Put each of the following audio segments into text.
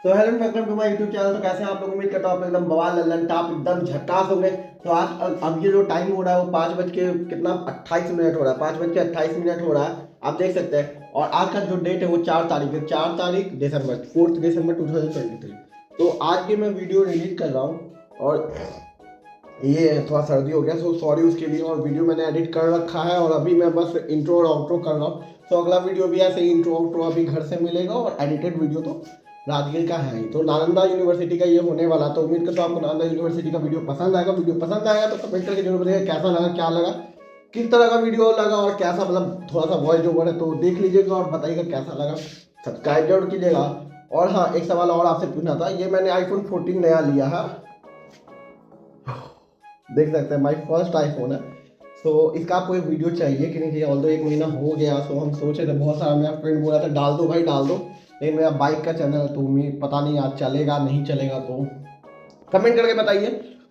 तो hello welcome to my YouTube channel. तो कैसे हैं आप लोग? उम्मीद करता हूँ आप एकदम बवाल लल्लन टाप एकदम झकास हो गए। तो आज अब ये जो टाइम हो रहा है वो 5 बज के कितना 28 मिनट हो रहा है, 5 बज के 28 मिनट हो रहा है, आप देख सकते हैं। और आज का जो डेट है वो 4 तारीख है, 4 तारीख दिसंबर, 4 दिसंबर 2023। तो आज की मैं वीडियो रिलीज कर रहा हूँ और ये थोड़ा सर्दी हो गया, सो सॉरी उसके लिए। और वीडियो मैंने एडिट कर रखा है और अभी मैं बस इंट्रो और आउट्रो कर रहा हूँ। तो अगला वीडियो भी ऐसे ही इंट्रो आउट्रो अभी घर से मिलेगा और एडिटेड वीडियो तो राजगीर का है ही। तो नालंदा यूनिवर्सिटी का ये होने वाला। तो उम्मीद करता हूँ आपको नालंदा यूनिवर्सिटी का वीडियो पसंद आएगा। वीडियो पसंद आएगा तो कमेंट करके जरूर बताइएगा कैसा लगा, क्या लगा, किस तरह का वीडियो लगा और कैसा, मतलब थोड़ा सा वॉइस ओवर है तो देख लीजिएगा और बताइएगा कैसा लगा। सब्सक्राइब जरूर कीजिएगा। और हाँ, एक सवाल और आपसे पूछना था। ये मैंने आईफोन 14 नया लिया है, देख सकते हैं, माई फर्स्ट आईफोन है। तो इसका आपको एक वीडियो चाहिए कि नहीं चाहिए? ऑल्दो 1 महीना हो गया, सो हम सोचे थे, बहुत सारा मेरा फ्रेंड बोला था डाल दो भाई डाल दो, लेकिन मेरा बाइक का चैनल है तो मैं पता नहीं आज चलेगा नहीं चलेगा, तो कमेंट करके बताइए।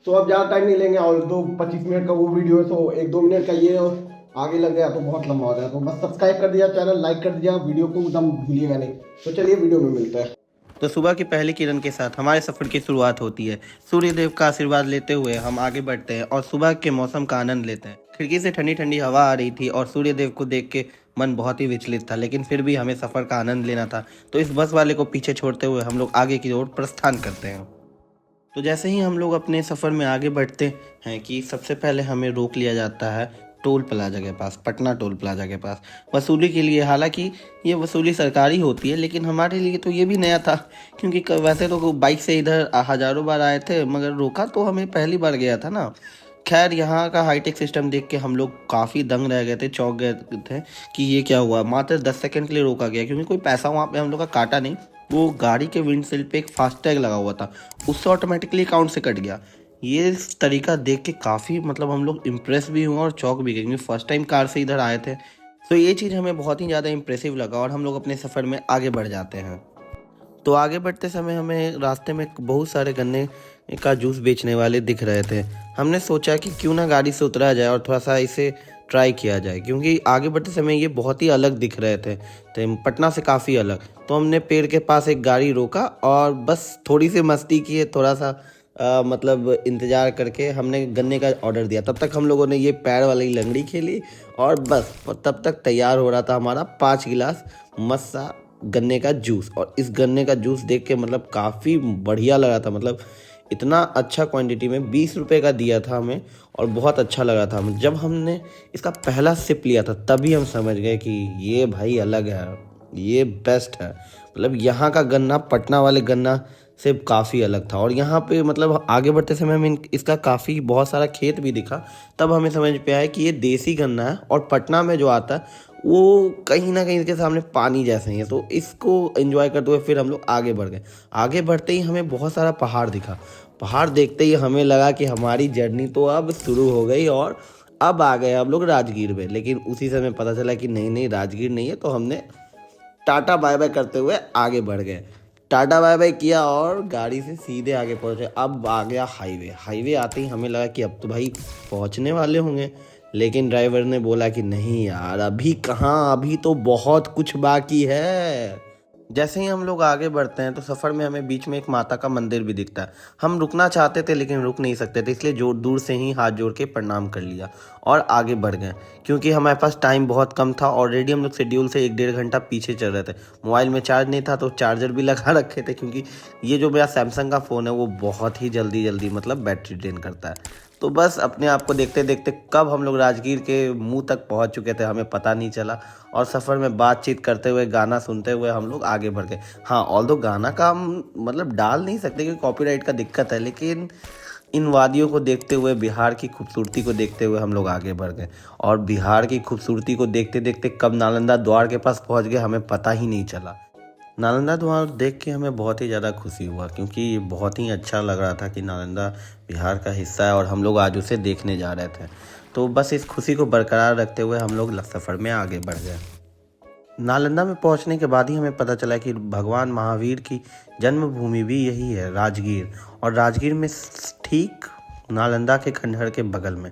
तो अब ज़्यादा टाइम नहीं लेंगे, और 25 मिनट का वो वीडियो है, तो 1-2 मिनट का ये और आगे लग गया तो बहुत लंबा हो जाएगा। तो बस सब्सक्राइब कर दिया, चैनल लाइक कर दिया, वीडियो को एकदम भूलिएगा नहीं। तो चलिए वीडियो में मिलते हैं। तो सुबह की पहली किरण के साथ हमारे सफ़र की शुरुआत होती है। सूर्य देव का आशीर्वाद लेते हुए हम आगे बढ़ते हैं और सुबह के मौसम का आनंद लेते हैं। खिड़की से ठंडी ठंडी हवा आ रही थी और सूर्य देव को देख के मन बहुत ही विचलित था, लेकिन फिर भी हमें सफ़र का आनंद लेना था। तो इस बस वाले को पीछे छोड़ते हुए हम लोग आगे की ओर प्रस्थान करते हैं। तो जैसे ही हम लोग अपने सफ़र में आगे बढ़ते हैं कि सबसे पहले हमें रोक लिया जाता है टोल प्लाजा के पास, पटना टोल प्लाजा के पास, वसूली के लिए। हालांकि ये वसूली सरकारी होती है, लेकिन हमारे लिए तो ये भी नया था, क्योंकि वैसे तो बाइक से इधर हज़ारों बार आए थे, मगर रोका तो हमें पहली बार गया था ना। खैर, यहाँ का हाईटेक सिस्टम देख के हम लोग काफ़ी दंग रह गए थे, चौंक गए थे कि ये क्या हुआ। मात्र 10 सेकंड के लिए रोका गया, क्योंकि कोई पैसा वहाँ पे हम लोग का काटा नहीं। वो गाड़ी के विंडशील्ड पे एक फास्टैग लगा हुआ था, उससे ऑटोमेटिकली अकाउंट से कट गया। ये तरीका देख के काफ़ी, मतलब हम लोग इम्प्रेस भी हुए और चौंक भी गए, क्योंकि फर्स्ट टाइम कार से इधर आए थे। तो ये चीज़ हमें बहुत ही ज़्यादा इम्प्रेसिव लगा और हम लोग अपने सफ़र में आगे बढ़ जाते हैं। तो आगे बढ़ते समय हमें रास्ते में बहुत सारे गन्ने का जूस बेचने वाले दिख रहे थे। हमने सोचा कि क्यों ना गाड़ी से उतरा जाए और थोड़ा सा इसे ट्राई किया जाए, क्योंकि आगे बढ़ते समय ये बहुत ही अलग दिख रहे थे, तो पटना से काफ़ी अलग। तो हमने पेड़ के पास एक गाड़ी रोका और बस थोड़ी सी मस्ती किए, थोड़ा सा मतलब इंतज़ार करके हमने गन्ने का ऑर्डर दिया। तब तक हम लोगों ने ये पैर वाली लंगड़ी खेली और बस तब तक तैयार हो रहा था हमारा 5 गिलास मस्त सा गन्ने का जूस। और इस गन्ने का जूस देख के मतलब काफ़ी बढ़िया लगा था, मतलब इतना अच्छा क्वांटिटी में 20 रुपये का दिया था हमें और बहुत अच्छा लगा था। जब हमने इसका पहला सिप लिया था तभी हम समझ गए कि ये भाई अलग है, ये बेस्ट है। मतलब यहाँ का गन्ना पटना वाले गन्ना से काफ़ी अलग था। और यहाँ पे मतलब आगे बढ़ते समय हमें इसका काफ़ी बहुत सारा खेत भी दिखा, तब हमें समझ पे आया कि ये देसी गन्ना है और पटना में जो आता है वो कहीं ना कहीं इसके सामने पानी जैसे ही है। तो इसको एंजॉय करते हुए फिर हम लोग आगे बढ़ गए। आगे बढ़ते ही हमें बहुत सारा पहाड़ दिखा। पहाड़ देखते ही हमें लगा कि हमारी जर्नी तो अब शुरू हो गई और अब आ गए हम लोग राजगीर में। लेकिन उसी समय पता चला कि नहीं नहीं, राजगीर नहीं है। तो हमने टाटा बाय बाय करते हुए आगे बढ़ गए। टाटा बाय बाय किया और गाड़ी से सीधे आगे पहुंचे। अब आ गया हाईवे। हाईवे आते ही हमें लगा कि अब तो भाई पहुंचने वाले होंगे, लेकिन ड्राइवर ने बोला कि नहीं यार, अभी कहाँ, अभी तो बहुत कुछ बाकी है। जैसे ही हम लोग आगे बढ़ते हैं तो सफ़र में हमें बीच में एक माता का मंदिर भी दिखता है। हम रुकना चाहते थे लेकिन रुक नहीं सकते थे, इसलिए जो दूर से ही हाथ जोड़ के प्रणाम कर लिया और आगे बढ़ गए, क्योंकि हमारे पास टाइम बहुत कम था। ऑलरेडी हम लोग शेड्यूल से 1-1.5 घंटा पीछे चल रहे थे। मोबाइल में चार्ज नहीं था तो चार्जर भी लगा रखे थे, क्योंकि ये जो मेरा सैमसंग का फ़ोन है वो बहुत ही जल्दी मतलब बैटरी ड्रेन करता है। तो बस अपने आप को देखते देखते कब हम लोग राजगीर के मुंह तक पहुंच चुके थे हमें पता नहीं चला। और सफ़र में बातचीत करते हुए, गाना सुनते हुए हम लोग आगे बढ़ गए। हाँ, ऑल्दो गाना का हम मतलब डाल नहीं सकते क्योंकि कॉपीराइट का दिक्कत है, लेकिन इन वादियों को देखते हुए, बिहार की खूबसूरती को देखते हुए हम लोग आगे बढ़ गए। और बिहार की खूबसूरती को देखते देखते कब नालंदा द्वार के पास पहुंच गए हमें पता ही नहीं चला। नालंदा द्वार देख के हमें बहुत ही ज़्यादा खुशी हुआ, क्योंकि बहुत ही अच्छा लग रहा था कि नालंदा बिहार का हिस्सा है और हम लोग आज उसे देखने जा रहे थे। तो बस इस खुशी को बरकरार रखते हुए हम लोग सफ़र में आगे बढ़ गए। नालंदा में पहुंचने के बाद ही हमें पता चला कि भगवान महावीर की जन्मभूमि भी यही है, राजगीर। और राजगीर में ठीक नालंदा के खंडहर के बगल में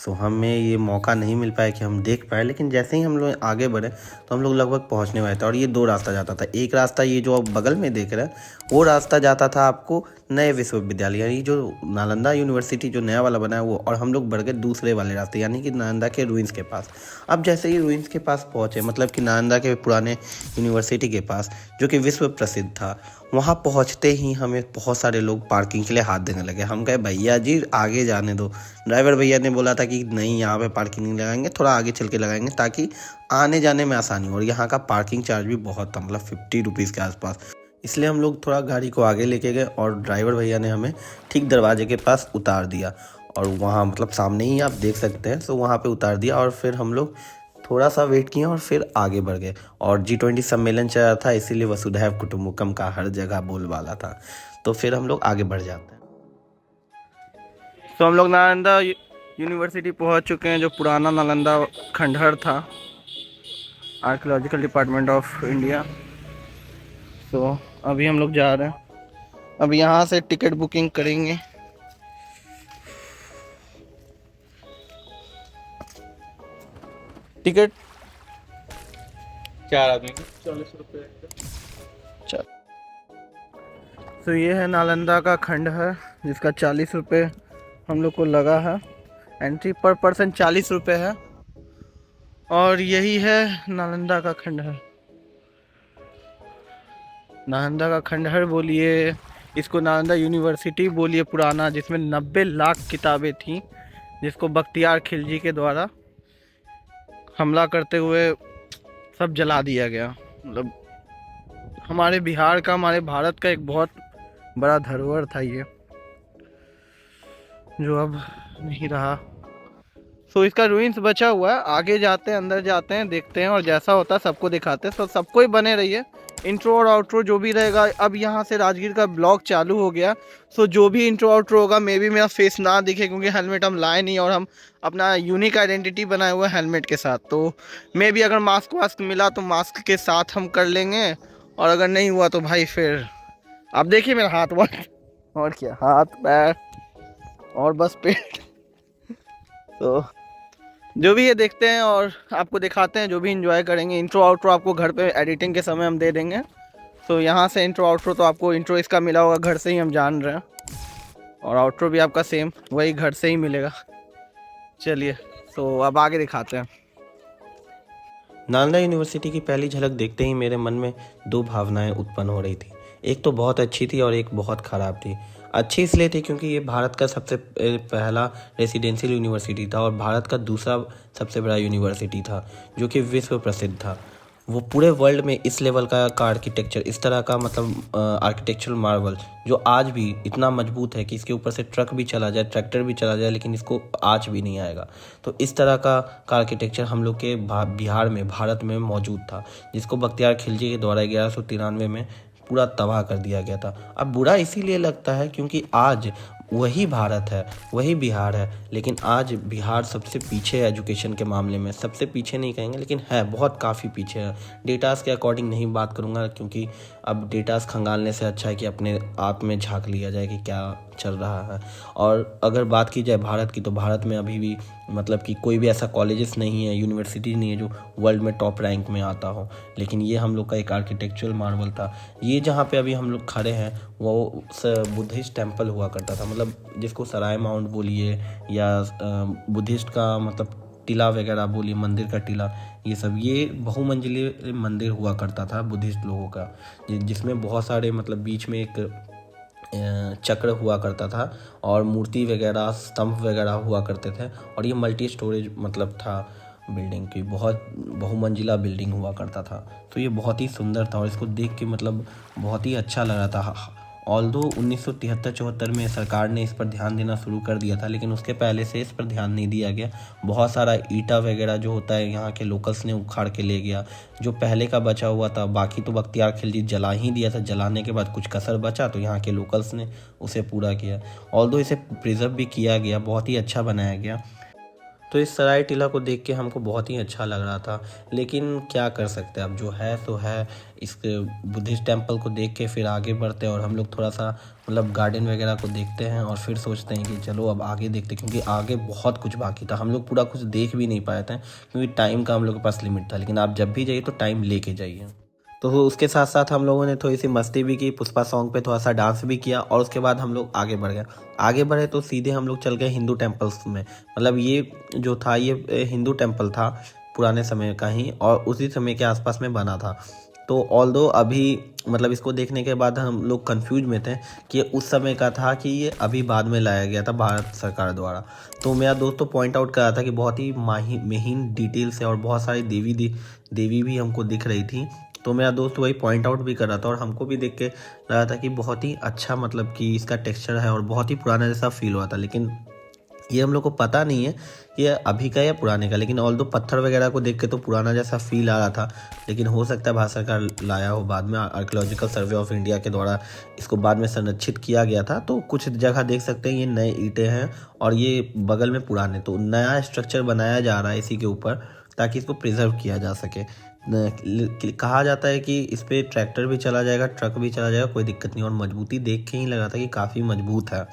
सो हमें ये मौका नहीं मिल पाया कि हम देख पाए, लेकिन जैसे ही हम लोग आगे बढ़े तो हम लोग लगभग पहुंचने वाले थे। और ये दो रास्ता जाता था। एक रास्ता ये जो आप बगल में देख रहे हैं वो रास्ता जाता था आपको नए विश्वविद्यालय, यानी जो नालंदा यूनिवर्सिटी जो नया वाला बना है वो, और हम लोग बढ़ गए दूसरे वाले रास्ते यानी कि नालंदा के रूइंस के पास। अब जैसे ही रूइंस के पास पहुँचे, मतलब कि नालंदा के पुराने यूनिवर्सिटी के पास जो कि विश्व प्रसिद्ध था, वहाँ पहुँचते ही हमें बहुत सारे लोग पार्किंग के लिए हाथ देने लगे। हम कहे भैया जी आगे जाने दो। ड्राइवर भैया ने बोला था कि नहीं यहाँ पे पार्किंग नहीं लगाएंगे, थोड़ा आगे चल के लगाएंगे ताकि आने जाने में आसानी हो। और यहाँ का पार्किंग चार्ज भी बहुत था, मतलब 50 रुपीज़ के आसपास। इसलिए हम लोग थोड़ा गाड़ी को आगे लेके गए और ड्राइवर भैया ने हमें ठीक दरवाजे के पास उतार दिया। और वहाँ मतलब सामने ही आप देख सकते हैं, तो वहाँ पे उतार दिया। और फिर हम लोग थोड़ा सा वेट किए और फिर आगे बढ़ गए। और G20 सम्मेलन चल रहा था, इसीलिए वसुधैव कुटुंबकम का हर जगह बोलबाला था। तो फिर हम लोग आगे बढ़ जाते हैं। तो हम लोग नालंदा यूनिवर्सिटी पहुंच चुके हैं, जो पुराना नालंदा खंडहर था, आर्कियोलॉजिकल डिपार्टमेंट ऑफ इंडिया। तो अभी हम लोग जा रहे हैं। अब यहाँ से टिकट बुकिंग करेंगे। टिकट 4 आदमी का 40 रुपये। चल। तो ये है नालंदा का खंडहर, जिसका 40 रुपये हम लोग को लगा है। एंट्री पर पर्सन 40 रुपये है। और यही है नालंदा का खंडहर। नालंदा का खंडहर बोलिए, इसको नालंदा यूनिवर्सिटी बोलिए पुराना, जिसमें 90 लाख किताबें थीं, जिसको बख्तियार खिलजी के द्वारा हमला करते हुए सब जला दिया गया। मतलब हमारे बिहार का, हमारे भारत का एक बहुत बड़ा धरोहर था ये, जो अब नहीं रहा। तो इसका रूइंस बचा हुआ है। आगे जाते हैं, अंदर जाते हैं, देखते हैं और जैसा होता है सबको दिखाते हैं। तो सबको ही बने रहिए। इंट्रो और आउट्रो जो भी रहेगा, अब यहाँ से राजगीर का ब्लॉग चालू हो गया। सो जो भी इंट्रो आउट्रो होगा, मे बी मेरा फेस ना दिखे क्योंकि हेलमेट हम लाए नहीं और हम अपना यूनिक आइडेंटिटी बनाए हुए हैं हेलमेट के साथ। तो मे बी अगर मास्क वास्क मिला तो मास्क के साथ हम कर लेंगे, और अगर नहीं हुआ तो भाई फिर आप देखिए मेरा हाथ और क्या, हाथ पैर और बस पेट। तो जो भी ये देखते हैं और आपको दिखाते हैं, जो भी एंजॉय करेंगे। इंट्रो आउट्रो आपको घर पे एडिटिंग के समय हम दे देंगे। तो यहाँ से इंट्रो आउट्रो तो आपको इंट्रो इसका मिला होगा घर से ही, हम जान रहे हैं, और आउट्रो भी आपका सेम वही घर से ही मिलेगा। चलिए तो अब आगे दिखाते हैं। नालंदा यूनिवर्सिटी की पहली झलक देखते ही मेरे मन में दो भावनाएं उत्पन्न हो रही थी। एक तो बहुत अच्छी थी और एक बहुत ख़राब थी। अच्छी इसलिए थी क्योंकि ये भारत का सबसे पहला रेसिडेंशियल यूनिवर्सिटी था और भारत का दूसरा सबसे बड़ा यूनिवर्सिटी था, जो कि विश्व प्रसिद्ध था। वो पूरे वर्ल्ड में इस लेवल का आर्किटेक्चर, इस तरह का मतलब आर्किटेक्चरल मार्वल, जो आज भी इतना मजबूत है कि इसके ऊपर से ट्रक भी चला जाए, ट्रैक्टर भी चला जाए, लेकिन इसको आँच भी नहीं आएगा। तो इस तरह का आर्किटेक्चर हम लोग के बिहार में, भारत में मौजूद था, जिसको बख्तियार खिलजी के द्वारा 1193 में पूरा तबाह कर दिया गया था। अब बुरा इसीलिए लगता है क्योंकि आज वही भारत है, वही बिहार है, लेकिन आज बिहार सबसे पीछे है एजुकेशन के मामले में। सबसे पीछे नहीं कहेंगे, लेकिन है, बहुत काफ़ी पीछे है। डेटास के अकॉर्डिंग नहीं बात करूँगा क्योंकि अब डेटास खंगालने से अच्छा है कि अपने आप में झांक लिया जाए कि क्या चल रहा है। और अगर बात की जाए भारत की, तो भारत में अभी भी मतलब कि कोई भी ऐसा कॉलेजेस नहीं है, यूनिवर्सिटी नहीं है जो वर्ल्ड में टॉप रैंक में आता हो। लेकिन ये हम लोग का एक आर्किटेक्चरल मार्वल था। ये जहाँ पे अभी हम लोग खड़े हैं वो बुद्धिस्ट टेम्पल हुआ करता था, मतलब जिसको सराय माउंट बोलिए या बुद्धिस्ट का मतलब टिला वगैरह बोलिए, मंदिर का टिला, ये सब, ये बहुमंजिले मंदिर हुआ करता था बुद्धिस्ट लोगों का, जिसमें बहुत सारे मतलब बीच में एक चक्र हुआ करता था और मूर्ति वगैरह, स्तंभ वगैरह हुआ करते थे। और ये मल्टी स्टोरेज मतलब था बिल्डिंग की, बहुत बहुमंजिला बिल्डिंग हुआ करता था। तो ये बहुत ही सुंदर था और इसको देख के मतलब बहुत ही अच्छा लग रहा था। ऑल्दो 1973-74 में सरकार ने इस पर ध्यान देना शुरू कर दिया था, लेकिन उसके पहले से इस पर ध्यान नहीं दिया गया। बहुत सारा ईटा वगैरह जो होता है यहाँ के लोकल्स ने उखाड़ के ले गया, जो पहले का बचा हुआ था। बाकी तो बख्तियार खिलजी जला ही दिया था, जलाने के बाद कुछ कसर बचा तो यहाँ के लोकल्स ने उसे पूरा किया। ऑल्दो इसे प्रिजर्व भी किया गया, बहुत ही अच्छा बनाया गया। तो इस सराय टीला को देख के हमको बहुत ही अच्छा लग रहा था, लेकिन क्या कर सकते हैं, अब जो है सो है। इस बुद्धिस्ट टेम्पल को देख के फिर आगे बढ़ते हैं और हम लोग थोड़ा सा मतलब गार्डन वगैरह को देखते हैं और फिर सोचते हैं कि चलो अब आगे देखते हैं, क्योंकि आगे बहुत कुछ बाकी था। हम लोग पूरा कुछ देख भी नहीं पाए थे क्योंकि टाइम का हम लोग के पास लिमिट था, लेकिन आप जब भी जाइए तो टाइम लेके जाइए। तो उसके साथ साथ हम लोगों ने थोड़ी सी मस्ती भी की, पुष्पा सॉन्ग पे थोड़ा सा डांस भी किया और उसके बाद हम लोग आगे बढ़ गए। आगे बढ़े तो सीधे हम लोग चल गए हिंदू टेम्पल्स में। मतलब ये जो था ये हिंदू टेम्पल था पुराने समय का ही, और उसी समय के आसपास में बना था। तो ऑल्दो अभी मतलब इसको देखने के बाद हम लोग कंफ्यूज में थे कि ये उस समय का था कि ये अभी बाद में लाया गया था भारत सरकार द्वारा। तो मेरा दोस्त तो पॉइंट आउट कर रहा था कि बहुत ही महीन डिटेल से और बहुत सारी देवी भी हमको दिख रही थी। तो मेरा दोस्त वही पॉइंट आउट भी कर रहा था और हमको भी देख के लगा था कि बहुत ही अच्छा मतलब कि इसका टेक्सचर है और बहुत ही पुराना जैसा फील हुआ था। लेकिन ये हम लोग को पता नहीं है ये अभी का या पुराने का, लेकिन ऑल्दो पत्थर वगैरह को देख के तो पुराना जैसा फील आ रहा था। लेकिन हो सकता है भारत सरकार लाया हो बाद में, आर्कियोलॉजिकल सर्वे ऑफ इंडिया के द्वारा इसको बाद में संरक्षित किया गया था। तो कुछ जगह देख सकते हैं ये नए ईंटें हैं और ये बगल में पुराने, तो नया स्ट्रक्चर बनाया जा रहा है इसी के ऊपर ताकि इसको प्रिजर्व किया जा सके। कहा जाता है कि इस पर ट्रैक्टर भी चला जाएगा, ट्रक भी चला जाएगा, कोई दिक्कत नहीं। और मजबूती देख के ही लगा था कि काफ़ी मजबूत है।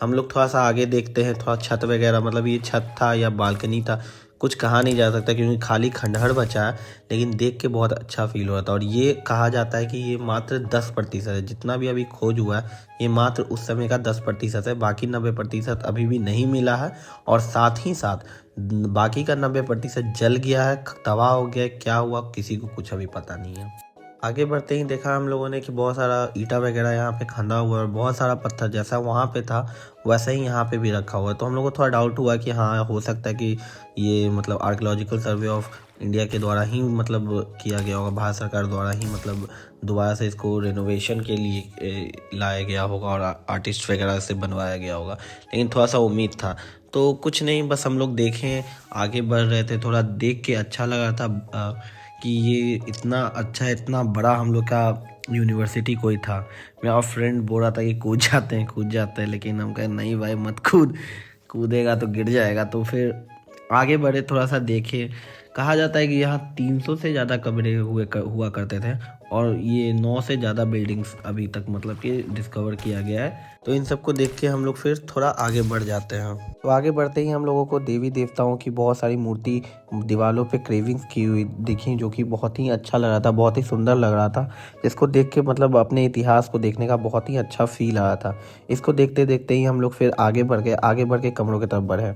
हम लोग थोड़ा सा आगे देखते हैं, थोड़ा छत वगैरह, मतलब ये छत था या बालकनी था कुछ कहा नहीं जा सकता क्योंकि खाली खंडहर बचा है, लेकिन देख के बहुत अच्छा फील हो रहा था। और ये कहा जाता है कि ये मात्र 10% है, जितना भी अभी खोज हुआ है ये मात्र उस समय का 10% है, बाकी 90% अभी भी नहीं मिला है। और साथ ही साथ बाकी का 90% जल गया है, तबाह हो गया है, क्या हुआ किसी को कुछ अभी पता नहीं है। आगे बढ़ते ही देखा हम लोगों ने कि बहुत सारा ईंटा वगैरह यहाँ पे खंदा हुआ है और बहुत सारा पत्थर जैसा वहाँ पे था वैसा ही यहाँ पे भी रखा हुआ है। तो हम लोग को थोड़ा डाउट हुआ कि हाँ हो सकता है कि ये मतलब आर्कियोलॉजिकल सर्वे ऑफ इंडिया के द्वारा ही मतलब किया गया होगा, भारत सरकार द्वारा ही मतलब दोबारा से इसको रेनोवेशन के लिए लाया गया होगा और आर्टिस्ट वगैरह से बनवाया गया होगा, लेकिन थोड़ा सा उम्मीद था। तो कुछ नहीं, बस हम लोग देखें आगे बढ़ रहे थे, थोड़ा देख के अच्छा लगा था कि ये इतना अच्छा इतना बड़ा हम लोग का यूनिवर्सिटी कोई था। मेरा फ्रेंड बोल रहा था कि कूद जाते हैं, लेकिन हम कहे नहीं भाई मत कूदेगा तो गिर जाएगा। तो फिर आगे बढ़े, थोड़ा सा देखे। कहा जाता है कि यहाँ 300 से ज़्यादा कमरे हुआ करते थे और ये 9 से ज़्यादा बिल्डिंग्स अभी तक मतलब कि डिस्कवर किया गया है। तो इन सबको देख के हम लोग फिर थोड़ा आगे बढ़ जाते हैं। तो आगे बढ़ते ही हम लोगों को देवी देवताओं की बहुत सारी मूर्ति दीवारों पे क्रेविंग्स की हुई दिखी, जो कि बहुत ही अच्छा लग रहा था, बहुत ही सुंदर लग रहा था। जिसको देख के मतलब अपने इतिहास को देखने का बहुत ही अच्छा फील आ रहा था। इसको देखते देखते ही हम लोग फिर आगे बढ़ के कमरों की तरफ बढ़े।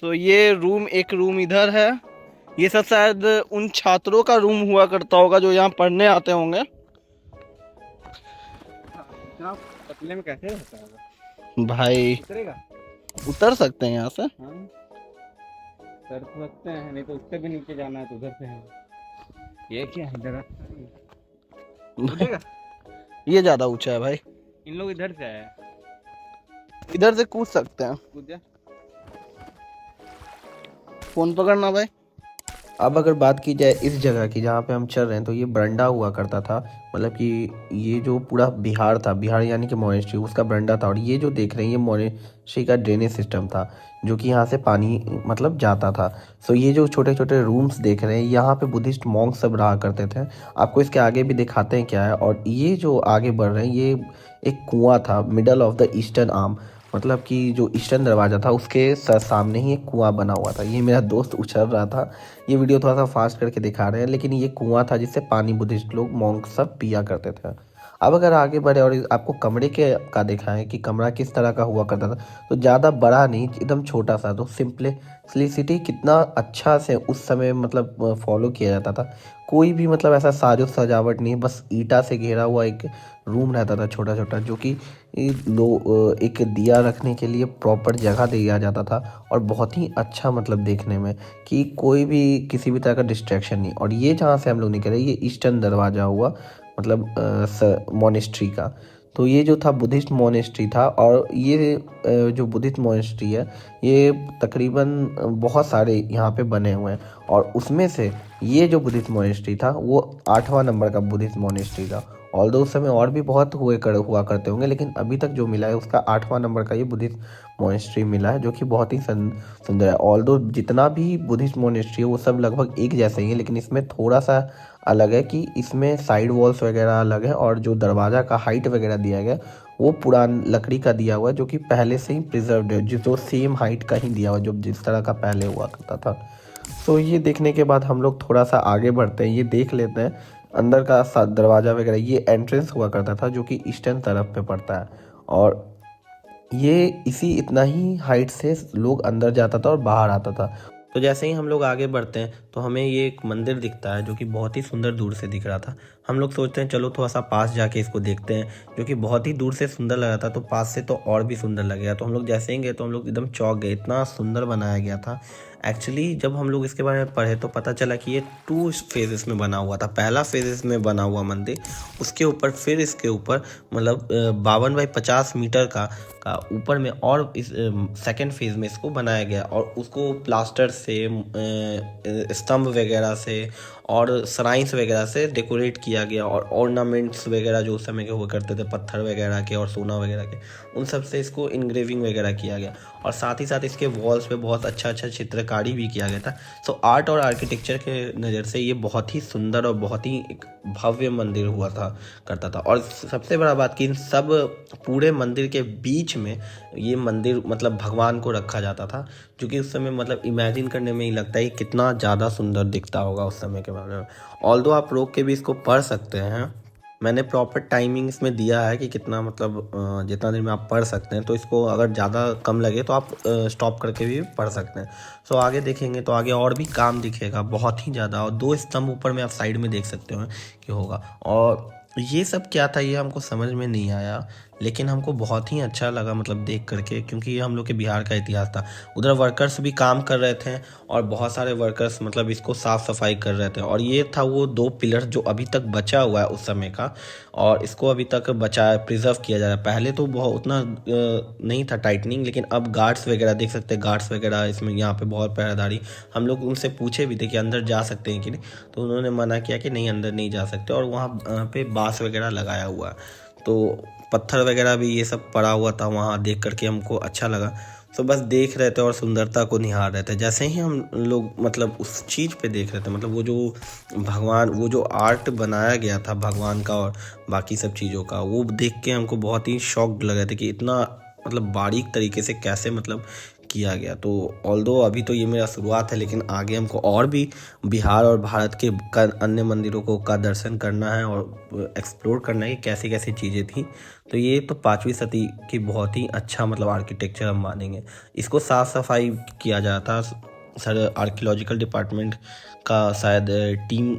तो ये एक रूम इधर है, ये सब शायद उन छात्रों का रूम हुआ करता होगा जो यहाँ पढ़ने आते होंगे। पतले में कैसे रहता है भाई? उतर सकते हैं यहाँ से? हाँ, उतर सकते हैं, नहीं तो उससे भी नीचे जाना है तो उधर से है। ये क्या है इधर? ये ज्यादा ऊंचा है भाई, इन लोग इधर से आए, इधर से कूद सकते हैं। कूद जा, फोन पकड़ना भाई। अब अगर बात की जाए इस जगह की जहाँ पे हम चल रहे हैं, तो ये बरंडा हुआ करता था। मतलब कि ये जो पूरा बिहार था, बिहार यानी कि मोनेस्ट्री, उसका बरंडा था। और ये जो देख रहे हैं ये मोनेस्ट्री का ड्रेनेज सिस्टम था, जो कि यहाँ से पानी मतलब जाता था। सो ये जो छोटे छोटे रूम्स देख रहे हैं, यहाँ पे बुद्धिस्ट मॉन्क सब रहा करते थे। आपको इसके आगे भी दिखाते हैं क्या है। और ये जो आगे बढ़ रहे हैं, ये एक कुआं था middle of the eastern arm, मतलब कि जो ईस्टर्न दरवाज़ा था उसके सामने ही एक कुआं बना हुआ था। ये मेरा दोस्त उछल रहा था, ये वीडियो थोड़ा सा फास्ट करके दिखा रहे हैं, लेकिन ये कुआं था जिससे पानी बुद्धिस्ट लोग मॉन्क सब पिया करते थे। अब अगर आगे बढ़े और आपको कमरे का दिखाएं कि कमरा किस तरह का हुआ करता था, तो ज़्यादा बड़ा नहीं, एकदम छोटा सा। तो सिंपलिसिटी कितना अच्छा से उस समय मतलब फॉलो किया जाता था। कोई भी मतलब ऐसा साजो सजावट नहीं, बस ईंटा से घेरा हुआ एक रूम रहता था छोटा छोटा, जो कि एक दिया रखने के लिए प्रॉपर जगह दिया जाता था। और बहुत ही अच्छा मतलब देखने में कि कोई भी किसी भी तरह का डिस्ट्रैक्शन नहीं। और ये जहाँ से हम लोग निकले ये ईस्टर्न दरवाज़ा हुआ मतलब मोनेस्ट्री का। तो ये जो था बुद्धिस्ट मोनेस्ट्री था। और ये जो बुद्धिस्ट मोनेस्ट्री है ये तकरीबन बहुत सारे यहाँ पे बने हुए हैं, और उसमें से ये जो बुद्धिस्ट मोनेस्ट्री था वो 8वां नंबर का बुद्धिस्ट मोनेस्ट्री था। ऑल्दो उस समय और भी बहुत हुआ करते होंगे, लेकिन अभी तक जो मिला है उसका 8वां नंबर का ये बुद्धिस्ट मोनेस्ट्री मिला है, जो कि बहुत ही सुंदर है। ऑल्दो जितना भी बुद्धिस्ट मोनेस्ट्री है वो सब लगभग एक जैसे ही है, लेकिन इसमें थोड़ा सा अलग है कि इसमें साइड वॉल्स वगैरह अलग है, और जो दरवाज़ा का हाइट वगैरह दिया गया वो पुरान लकड़ी का दिया हुआ है, जो कि पहले से ही प्रिजर्व्ड है, जो सेम हाइट का ही दिया हुआ है जो जिस तरह का पहले हुआ करता था। तो ये देखने के बाद हम लोग थोड़ा सा आगे बढ़ते हैं, ये देख लेते हैं अंदर का दरवाज़ा वगैरह। ये एंट्रेंस हुआ करता था जो कि ईस्टर्न तरफ पे पड़ता है, और ये इतना ही हाइट से लोग अंदर जाता था और बाहर आता था। तो जैसे ही हम लोग आगे बढ़ते हैं तो हमें ये एक मंदिर दिखता है जो कि बहुत ही सुंदर दूर से दिख रहा था। हम लोग सोचते हैं चलो थोड़ा सा पास जाके इसको देखते हैं, जो कि बहुत ही दूर से सुंदर लग रहा था, तो पास से तो और भी सुंदर लगेगा। तो हम लोग जैसे ही गए तो हम लोग एकदम चौंक गए, इतना सुंदर बनाया गया था। एक्चुअली जब हम लोग इसके बारे में पढ़े तो पता चला कि ये 2 फेजेस में बना हुआ था। पहला फेजेस में बना हुआ मंदिर, उसके ऊपर फिर इसके ऊपर मतलब 52 बाई 50 मीटर का ऊपर में और इस सेकेंड फेज में इसको बनाया गया, और उसको प्लास्टर से स्तंभ वगैरह से और सराइंस वगैरह से डेकोरेट किया गया, और ऑर्नामेंट्स वगैरह जो उस समय के हुआ करते थे पत्थर वगैरह के और सोना वगैरह के, उन सब से इसको इंग्रेविंग वगैरह किया गया, और साथ ही साथ इसके वॉल्स पे बहुत अच्छा चित्रकारी भी किया गया था। सो आर्ट और आर्किटेक्चर के नज़र से ये बहुत ही सुंदर और बहुत ही एक भव्य मंदिर हुआ करता था। और सबसे बड़ा बात कि इन सब पूरे मंदिर के बीच में ये मंदिर मतलब भगवान को रखा जाता था, जो कि उस समय मतलब इमेजिन करने में ही लगता है कितना ज़्यादा सुंदर दिखता होगा उस समय के बारे में। ऑल्दो आप रोक के भी इसको पढ़ सकते हैं, मैंने प्रॉपर टाइमिंग इसमें दिया है कि कितना मतलब जितना देर में आप पढ़ सकते हैं, तो इसको अगर ज़्यादा कम लगे तो आप स्टॉप करके भी पढ़ सकते हैं। सो आगे देखेंगे तो आगे और भी काम दिखेगा बहुत ही ज़्यादा, और 2 स्तंभ ऊपर में आप साइड में देख सकते हो कि होगा। और ये सब क्या था ये हमको समझ में नहीं आया, लेकिन हमको बहुत ही अच्छा लगा मतलब देख करके, क्योंकि ये हम लोग के बिहार का इतिहास था। उधर वर्कर्स भी काम कर रहे थे, और बहुत सारे वर्कर्स मतलब इसको साफ़ सफाई कर रहे थे, और ये था वो 2 पिलर जो अभी तक बचा हुआ है उस समय का, और इसको अभी तक बचाया प्रिजर्व किया जा रहा है। पहले तो बहुत उतना नहीं था टाइटनिंग, लेकिन अब गार्ड्स वगैरह देख सकते हैं, गार्ड्स वगैरह इसमें यहाँ पे बहुत पहरेदारी। हम लोग उनसे पूछे भी थे कि अंदर जा सकते हैं कि नहीं, तो उन्होंने मना किया कि नहीं अंदर नहीं जा सकते, और वहाँ पे बांस वगैरह लगाया हुआ है, तो पत्थर वगैरह भी ये सब पड़ा हुआ था वहाँ, देख करके हमको अच्छा लगा। तो बस देख रहे थे और सुंदरता को निहार रहे थे। जैसे ही हम लोग मतलब उस चीज़ पे देख रहे थे, मतलब वो जो भगवान, वो जो आर्ट बनाया गया था भगवान का और बाकी सब चीज़ों का, वो देख के हमको बहुत ही शॉक्ड लग रहे थे कि इतना मतलब बारीक तरीके से कैसे मतलब किया गया। तो ऑल्दो अभी तो ये मेरा शुरुआत है, लेकिन आगे हमको और भी बिहार और भारत के अन्य मंदिरों का दर्शन करना है और एक्सप्लोर करना है कि कैसी कैसी चीज़ें थी। तो ये तो 5वीं सदी की बहुत ही अच्छा मतलब आर्किटेक्चर हम मानेंगे। इसको साफ़ सफाई किया जाता सर, आर्कियोलॉजिकल डिपार्टमेंट का शायद टीम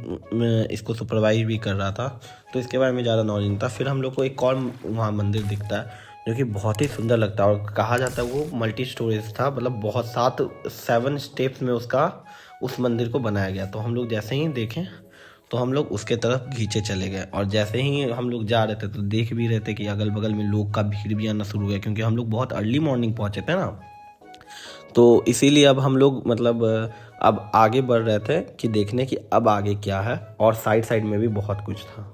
इसको सुपरवाइज भी कर रहा था, तो इसके बारे में ज़्यादा नॉलेज नहीं था। फिर हम लोग को एक और वहाँ मंदिर दिखता है जो कि बहुत ही सुंदर लगता है, और कहा जाता है वो मल्टी स्टोरेज था, मतलब बहुत 7 स्टेप्स में उस मंदिर को बनाया गया। तो हम लोग जैसे ही देखें तो हम लोग उसके तरफ खींचे चले गए, और जैसे ही हम लोग जा रहे थे तो देख भी रहे थे कि अगल बगल में लोग का भीड़ भी आना शुरू हुआ, क्योंकि हम लोग बहुत अर्ली मॉर्निंग पहुँचे थे ना, तो इसीलिए अब हम लोग मतलब अब आगे बढ़ रहे थे कि देखने कि अब आगे क्या है, और साइड में भी बहुत कुछ था।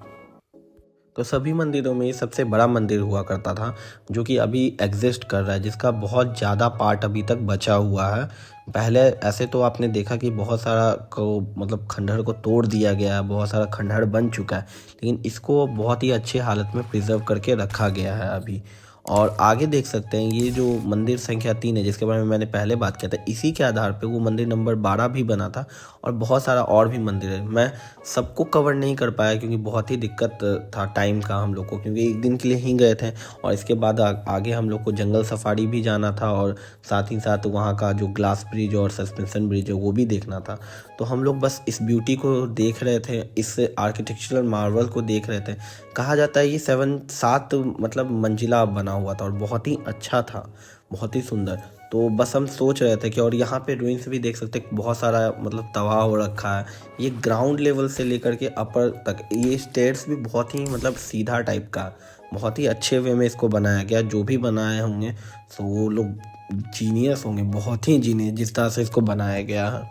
तो सभी मंदिरों में सबसे बड़ा मंदिर हुआ करता था जो कि अभी एग्जिस्ट कर रहा है, जिसका बहुत ज़्यादा पार्ट अभी तक बचा हुआ है। पहले ऐसे तो आपने देखा कि बहुत सारा को मतलब खंडहर को तोड़ दिया गया है, बहुत सारा खंडहर बन चुका है, लेकिन इसको बहुत ही अच्छे हालत में प्रिजर्व करके रखा गया है अभी। और आगे देख सकते हैं ये जो मंदिर संख्या 3 है, जिसके बारे में मैंने पहले बात किया था, इसी के आधार पे वो मंदिर नंबर 12 भी बना था, और बहुत सारा और भी मंदिर है। मैं सबको कवर नहीं कर पाया क्योंकि बहुत ही दिक्कत था टाइम का हम लोग को, क्योंकि एक दिन के लिए ही गए थे, और इसके बाद आगे हम लोग को जंगल सफारी भी जाना था, और साथ ही साथ वहाँ का जो ग्लास ब्रिज और सस्पेंशन ब्रिज है वो भी देखना था। तो हम लोग बस इस ब्यूटी को देख रहे थे, इस आर्किटेक्चरल मार्वल को देख रहे थे। कहा जाता है ये 7 मतलब मंजिला बना हुआ था, और बहुत ही अच्छा था, बहुत ही सुंदर। तो बस हम सोच रहे थे कि, और यहाँ पे रूइंस भी देख सकते हैं, बहुत सारा मतलब तबाह हो रखा है। ये ग्राउंड लेवल से लेकर के अपर तक, ये स्टेयर्स भी बहुत ही मतलब सीधा टाइप का, बहुत ही अच्छे वे में इसको बनाया गया। जो भी बनाए होंगे तो वो लोग जीनियस होंगे, बहुत ही जीनियस जिस तरह से इसको बनाया गया है।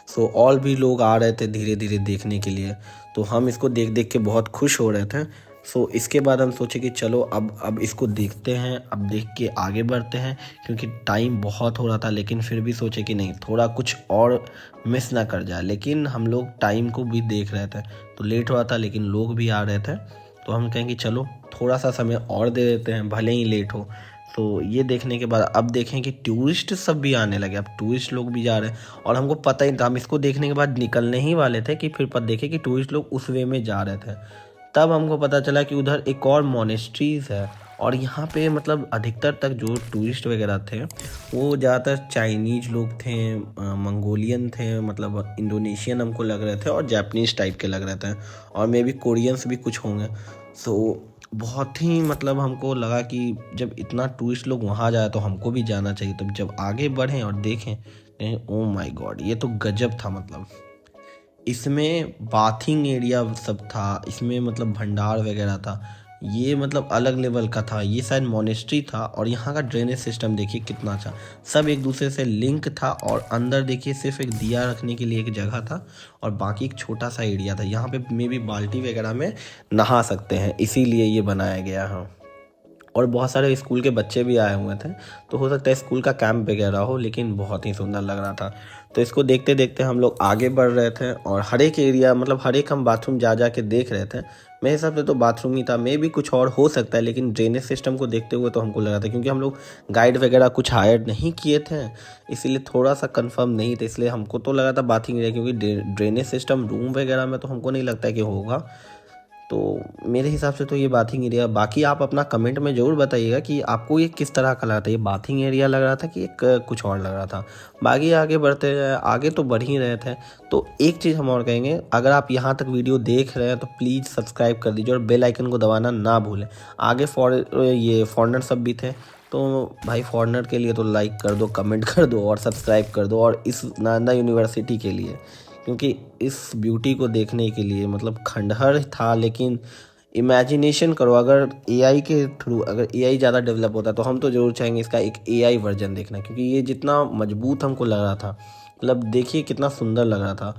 सो और भी लोग आ रहे थे धीरे धीरे देखने के लिए, तो हम इसको देख देख के बहुत खुश हो रहे थे। सो इसके बाद हम सोचे कि चलो अब इसको देखते हैं, अब देख के आगे बढ़ते हैं, क्योंकि टाइम बहुत हो रहा था। लेकिन फिर भी सोचे कि नहीं, थोड़ा कुछ और मिस ना कर जाए। लेकिन हम लोग टाइम को भी देख रहे थे, तो लेट हुआ था लेकिन लोग भी आ रहे थे, तो हम कहें कि चलो थोड़ा सा समय और दे देते हैं, भले ही लेट हो। तो ये देखने के बाद अब देखें कि टूरिस्ट सब भी आने लगे, अब टूरिस्ट लोग भी जा रहे हैं। और हमको पता ही था, हम इसको देखने के बाद निकलने ही वाले थे कि फिर पता देखे कि टूरिस्ट लोग उस वे में जा रहे थे। तब हमको पता चला कि उधर एक और मोनेस्ट्रीज़ है, और यहाँ पे मतलब अधिकतर तक जो टूरिस्ट वगैरह थे वो ज़्यादातर चाइनीज लोग थे, मंगोलियन थे, मतलब इंडोनेशियन हमको लग रहे थे, और जापानीज़ टाइप के लग रहे थे, और मे भी कोरियंस भी कुछ होंगे। सो बहुत ही मतलब हमको लगा कि जब इतना टूरिस्ट लोग वहाँ जाए तो हमको भी जाना चाहिए। तो जब आगे बढ़ें और देखें, ओ माय गॉड, ये तो गजब था। मतलब इसमें बाथिंग एरिया सब था, इसमें मतलब भंडार वगैरह था, ये मतलब अलग लेवल का था। ये शायद मोनेस्ट्री था, और यहाँ का ड्रेनेज सिस्टम देखिए कितना अच्छा, सब एक दूसरे से लिंक था। और अंदर देखिए सिर्फ एक दिया रखने के लिए एक जगह था, और बाकी एक छोटा सा एरिया था। यहाँ पे मे भी बाल्टी वगैरह में नहा सकते हैं, इसीलिए ये बनाया गया है। और बहुत सारे स्कूल के बच्चे भी आए हुए थे, तो हो सकता है स्कूल का कैंप वगैरह हो, लेकिन बहुत ही सुंदर लग रहा था। तो इसको देखते देखते हम लोग आगे बढ़ रहे थे, और हर एक एरिया मतलब हर एक हम बाथरूम जा के देख रहे थे। मेरे हिसाब से तो बाथरूम ही था, मे भी कुछ और हो सकता है, लेकिन ड्रेनेज सिस्टम को देखते हुए तो हमको लगा था, क्योंकि हम लोग गाइड वगैरह कुछ हायर नहीं किए थे, इसीलिए थोड़ा सा कंफर्म नहीं था। इसलिए हमको तो लगा था बाथिंग एरिया, क्योंकि ड्रेनेज सिस्टम रूम वगैरह में तो हमको नहीं लगता है कि होगा। तो मेरे हिसाब से तो ये बाथिंग एरिया, बाकी आप अपना कमेंट में ज़रूर बताइएगा कि आपको ये किस तरह का लगा था, ये बाथिंग एरिया लग रहा था कि एक कुछ और लग रहा था। बाकी आगे बढ़ते जाए, आगे तो बढ़ ही रहे थे। तो एक चीज़ हम और कहेंगे, अगर आप यहाँ तक वीडियो देख रहे हैं तो प्लीज़ सब्सक्राइब कर दीजिए, और बेल आइकन को दबाना ना भूलें। आगे ये फॉरेनर सब भी थे, तो भाई फॉरेनर के लिए तो लाइक कर दो, कमेंट कर दो और सब्सक्राइब कर दो। और इस नालंदा यूनिवर्सिटी के लिए, क्योंकि इस ब्यूटी को देखने के लिए मतलब खंडहर था, लेकिन इमेजिनेशन करो, अगर एआई के थ्रू अगर एआई ज़्यादा डेवलप होता तो हम तो ज़रूर चाहेंगे इसका एक एआई वर्जन देखना, क्योंकि ये जितना मजबूत हमको लग रहा था, मतलब देखिए कितना सुंदर लग रहा था।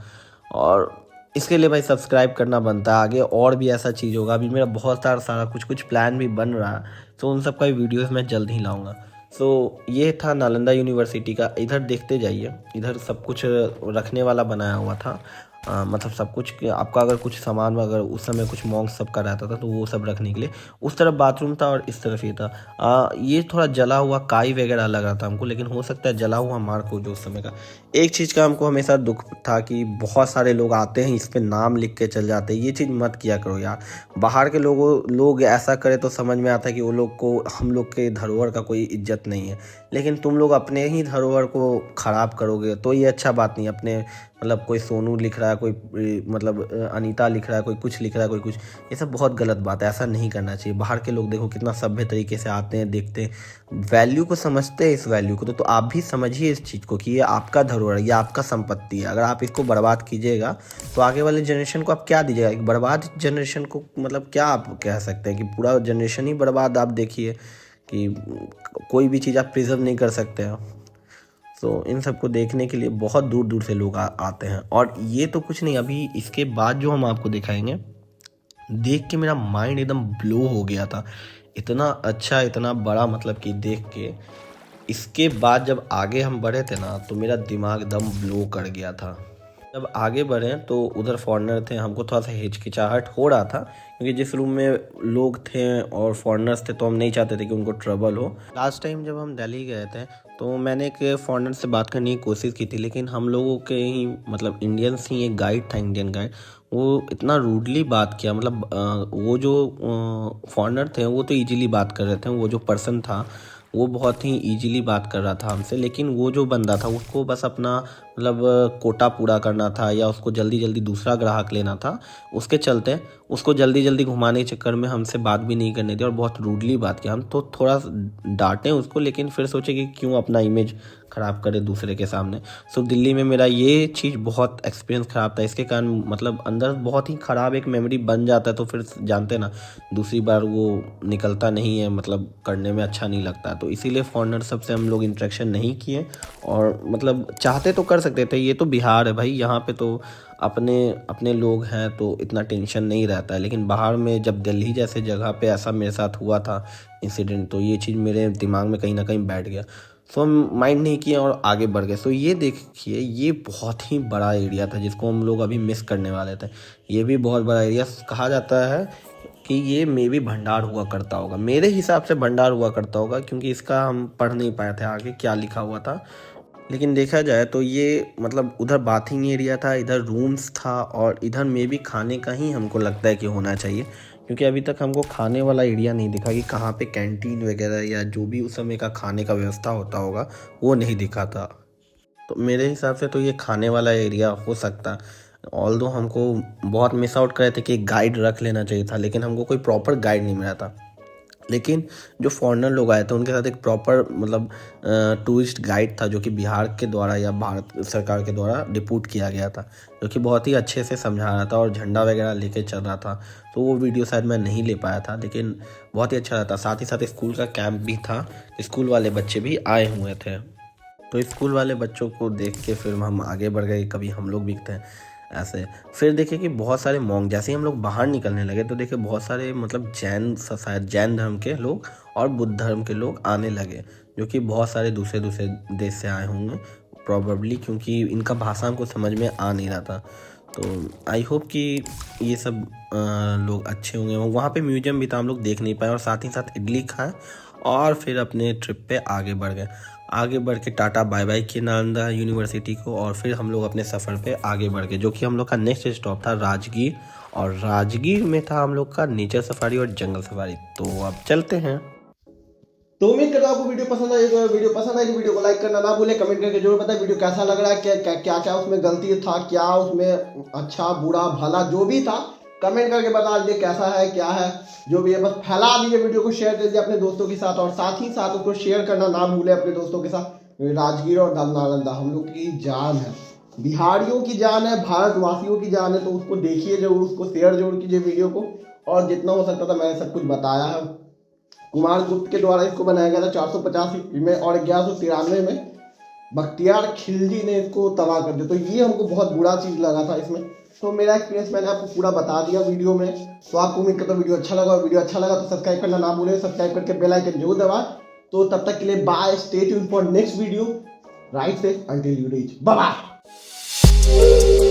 और इसके लिए भाई सब्सक्राइब करना बनता है। आगे और भी ऐसा चीज़ होगा, अभी मेरा बहुत सारा कुछ प्लान भी बन रहा है, तो उन सब का वीडियोज़ मैं जल्द ही लाऊंगा। सो ये था नालंदा यूनिवर्सिटी का। इधर देखते जाइए, इधर सब कुछ रखने वाला बनाया हुआ था, मतलब सब कुछ आपका अगर कुछ सामान अगर उस समय कुछ मॉन्क सब का रहता था तो वो सब रखने के लिए। उस तरफ बाथरूम था और इस तरफ ये था। ये थोड़ा जला हुआ काई वगैरह लग रहा था हमको, लेकिन हो सकता है जला हुआ मार्क हो जो उस समय का। एक चीज़ का हमको हमेशा दुख था कि बहुत सारे लोग आते हैं, इस पर नाम लिख के चल जाते हैं। ये चीज़ मत किया करो यार। बाहर के लोग ऐसा करे तो समझ में आता है कि वो लोग को हम लोग के धरोहर का कोई इज्जत नहीं है, लेकिन तुम लोग अपने ही धरोहर को ख़राब करोगे तो ये अच्छा बात नहीं। अपने मतलब कोई सोनू लिख रहा है, कोई मतलब अनीता लिख रहा है, कोई कुछ लिख रहा है, कोई कुछ, ये सब बहुत गलत बात है, ऐसा नहीं करना चाहिए। बाहर के लोग देखो कितना सभ्य तरीके से आते हैं, देखते हैं, वैल्यू को समझते हैं, इस वैल्यू को। तो आप भी समझिए इस चीज़ को कि ये आपका धरोहर, ये आपका संपत्ति है। अगर आप इसको बर्बाद कीजिएगा तो आगे वाले जनरेशन को आप क्या दीजिएगा? एक बर्बाद जनरेशन को मतलब क्या आप कह सकते हैं कि पूरा जनरेशन ही बर्बाद। आप देखिए कि कोई भी चीज़ आप प्रिजर्व नहीं कर सकते हैं। तो इन सबको देखने के लिए बहुत दूर दूर से लोग आते हैं। और ये तो कुछ नहीं, अभी इसके बाद जो हम आपको दिखाएंगे, देख के मेरा माइंड एकदम ब्लो हो गया था। इतना अच्छा, इतना बड़ा, मतलब कि देख के। इसके बाद जब आगे हम बढ़े थे ना, तो मेरा दिमाग एकदम ब्लो कर गया था। जब आगे बढ़े तो उधर फॉरेनर थे, हमको थोड़ा सा हिचकिचाहट हो रहा था, क्योंकि जिस रूम में लोग थे और फॉरेनर्स थे तो हम नहीं चाहते थे कि उनको ट्रबल हो। लास्ट टाइम जब हम दिल्ली गए थे तो मैंने एक फॉरेनर से बात करने की कोशिश की थी, लेकिन हम लोगों के ही मतलब इंडियंस ही एक गाइड था, इंडियन गाइड, वो इतना रूडली बात किया। मतलब वो जो फॉरेनर थे वो तो ईजिली बात कर रहे थे, वो जो पर्सन था वो बहुत ही इजीली बात कर रहा था हमसे, लेकिन वो जो बंदा था उसको बस अपना मतलब कोटा पूरा करना था, या उसको जल्दी जल्दी दूसरा ग्राहक लेना था। उसके चलते उसको जल्दी जल्दी घुमाने के चक्कर में हमसे बात भी नहीं करनी थी और बहुत रूडली बात किया। हम तो थोड़ा डांटे उसको, लेकिन फिर सोचे कि क्यों अपना इमेज ख़राब करे दूसरे के सामने। सो दिल्ली में मेरा ये चीज़ बहुत एक्सपीरियंस ख़राब था। इसके कारण मतलब अंदर बहुत ही ख़राब एक मेमोरी बन जाता है, तो फिर जानते ना दूसरी बार वो निकलता नहीं है, मतलब करने में अच्छा नहीं लगता। तो इसीलिए फॉरेनर सबसे हम लोग इंटरेक्शन नहीं किए, और मतलब चाहते तो कर सकते थे, ये तो बिहार है भाई, यहाँ पे तो अपने अपने लोग हैं तो इतना टेंशन नहीं रहता है। लेकिन बाहर में जब दिल्ली जैसे जगह पे ऐसा मेरे साथ हुआ था इंसिडेंट, तो ये चीज़ मेरे दिमाग में कहीं ना कहीं बैठ गया। सो हम माइंड नहीं किया और आगे बढ़ गए। सो ये देखिए, ये बहुत ही बड़ा एरिया था जिसको हम लोग अभी मिस करने वाले थे। ये भी बहुत बड़ा एरिया कहा जाता है कि ये मे भी भंडार हुआ करता होगा, मेरे हिसाब से भंडार हुआ करता होगा, क्योंकि इसका हम पढ़ नहीं पाए थे आगे क्या लिखा हुआ था। लेकिन देखा जाए तो ये मतलब उधर बाथिंग एरिया था, इधर रूम्स था, और इधर में भी खाने का ही हमको लगता है कि होना चाहिए, क्योंकि अभी तक हमको खाने वाला एरिया नहीं दिखा कि कहाँ पे कैंटीन वगैरह या जो भी उस समय का खाने का व्यवस्था होता होगा वो नहीं दिखा था। तो मेरे हिसाब से तो ये खाने वाला एरिया हो सकता। ऑल्दो हमको बहुत मिस आउट कर रहे थे कि गाइड रख लेना चाहिए था, लेकिन हमको कोई प्रॉपर गाइड नहीं मिला था। लेकिन जो फॉरेनर लोग आए थे उनके साथ एक प्रॉपर मतलब टूरिस्ट गाइड था, जो कि बिहार के द्वारा या भारत सरकार के द्वारा डिप्यूट किया गया था, जो कि बहुत ही अच्छे से समझा रहा था और झंडा वगैरह लेके चल रहा था। तो वो वीडियो शायद मैं नहीं ले पाया था, लेकिन बहुत ही अच्छा था। साथ ही साथ स्कूल का कैंप भी था, स्कूल वाले बच्चे भी आए हुए थे। तो स्कूल वाले बच्चों को देख के फिर हम आगे बढ़ गए, कभी हम लोग भी थे ऐसे। फिर देखे कि बहुत सारे मॉन्क, जैसे ही हम लोग बाहर निकलने लगे तो देखे बहुत सारे मतलब शायद जैन धर्म के लोग और बुद्ध धर्म के लोग आने लगे, जो कि बहुत सारे दूसरे दूसरे देश से आए होंगे प्रॉबेबली, क्योंकि इनका भाषा हमको समझ में आ नहीं रहा था। तो आई होप कि ये सब लोग अच्छे होंगे। वहाँ पे म्यूजियम भी था, हम लोग देख नहीं पाए, और साथ ही साथ इडली खाए और फिर अपने ट्रिप पे आगे बढ़ गए। आगे बढ़ के टाटा बाय बाय किया नालंदा यूनिवर्सिटी को, और फिर हम लोग अपने सफ़र पे आगे बढ़ गए, जो कि हम लोग का नेक्स्ट स्टॉप था राजगीर। और राजगीर में था हम लोग का नेचर सफारी और जंगल सफारी। तो अब चलते हैं। तो उम्मीद करता हूँ आपको वीडियो पसंद आई। वीडियो पसंद आई तो वीडियो को लाइक करना ना भूले, कमेंट करके जरूर बताएं वीडियो कैसा लग रहा है, क्या क्या उसमें गलती था, क्या उसमें अच्छा बुरा भला जो भी था कमेंट करके बता दीजिए कैसा है क्या है जो भी है। बस फैला दीजिए वीडियो को, शेयर कर दीजिए अपने दोस्तों के साथ, और साथ ही साथ उसको शेयर करना ना भूले अपने दोस्तों के साथ। राजगीर और नालंदा हम लोग की जान है, बिहारियों की जान है, भारतवासियों की जान है। तो उसको देखिए जरूर, उसको शेयर जरूर कीजिए वीडियो को। और जितना हो सकता था मैंने सब कुछ बताया है। कुमारगुप्त के द्वारा इसको बनाया गया था 485 में, और 1193 में बख्तियार खिलजी ने इसको तबाह कर दिया। तो ये हमको बहुत बुरा चीज़ लगा था इसमें। तो मेरा एक्सपीरियंस मैंने आपको पूरा बता दिया वीडियो में। तो आपको उम्मीद करता हूं वीडियो अच्छा लगा, और वीडियो अच्छा लगा तो सब्सक्राइब करना ना भूलें, सब्सक्राइब करके बेल आइकन जरूर दबाएं। तो तब तक के लिए bye, stay tuned for next video. Right से until you reach, bye bye.